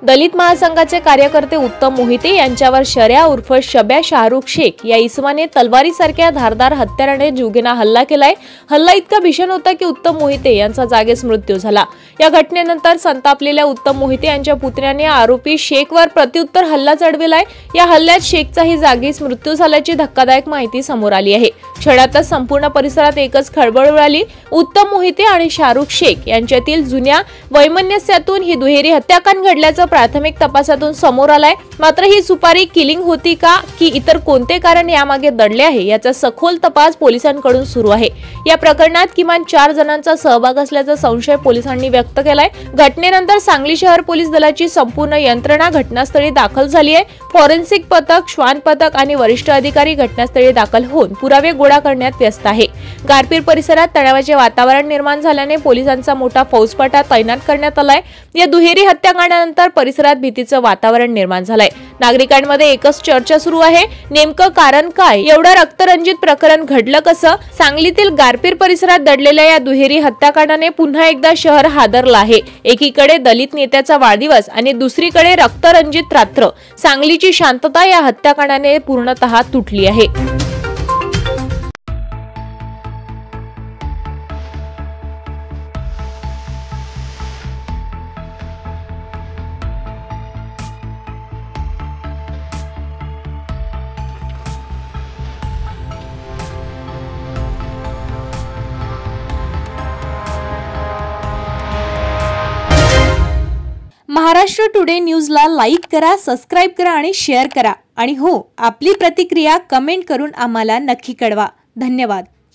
दलित महासंघाचे कार्यकर्ते उत्तम मोहिते यांच्यावर शर्या उर्फ शब्या शाहरुख शेख या इसमाने तलवारीसारख्या धारदार हत्याराने जीवघेणा हल्ला केलाय। हल्ला इतका भीषण होता की उत्तम मोहिते यांचा जागीच मृत्यू झाला। या घटनेनंतर संतापलेल्या उत्तम मोहिते यांच्या पुतण्याने आरोपी शेखवर प्रत्युत्तर हल्ला चढविलाय। या हल्ल्यात शेखचाही जागीच मृत्यू झाल्याची धक्कादायक माहिती समोर आली आहे। क्षणातच संपूर्ण परिसरात एकच खळबळ उडाली। उत्तम मोहिते आणि शाहरुख शेख यांच्यातील जुन्या वैमनस्यातून ही दुहेरी हत्याकांड घडल्याचं प्राथमिक तपासातून समोर आलाय। मात्र ही सुपारी किलिंग होती का की इतर कोणते कारण यामागे दडले आहे याचा सखोल तपास पोलिसांकडून सुरू आहे। या प्रकरणात किमान 4 जणांचा सहभाग असल्याचा संशय पोलिसांनी व्यक्त केलाय। घटनेनंतर सांगली शहर पोलीस दलाची संपूर्ण यंत्रणा घटनास्थळी दाखल झाली आहे। फॉरेन्सिक पथक, श्वान पथक आणि वरिष्ठ अधिकारी घटनास्थळी दाखल होऊन पुरावे गोळा करण्यात व्यस्त आहे। गारपीर परिसरात तणावाचे वातावरण निर्माण झाल्याने पोलिसांचा मोठा फौजफाटा तैनात करण्यात आलाय। या दुहेरी हत्याकांडानंतर परिसरात भीतीचं वातावरण निर्माण झालंय। नागरिकांमध्ये एकच चर्चा सुरू आहे, नेमकं कारण काय? एवढं रक्तरंजित प्रकरण घडलं कसं? सांगलीतील गारपीर परिसरात दडलेल्या या दुहेरी हत्याकांडाने पुन्हा एकदा शहर हादरलं आहे। एकीकडे दलित नेत्याचा वाढदिवस आणि दुसरीकडे रक्तरंजित रात्र। सांगलीची शांतता या हत्याकांडाने पूर्णतः तुटली आहे। महाराष्ट्र टुडे न्यूजला लाईक करा, सबस्क्राइब करा आणि शेअर करा। आणि हो, आपली प्रतिक्रिया कमेंट करून आम्हाला नक्की कळवा। धन्यवाद।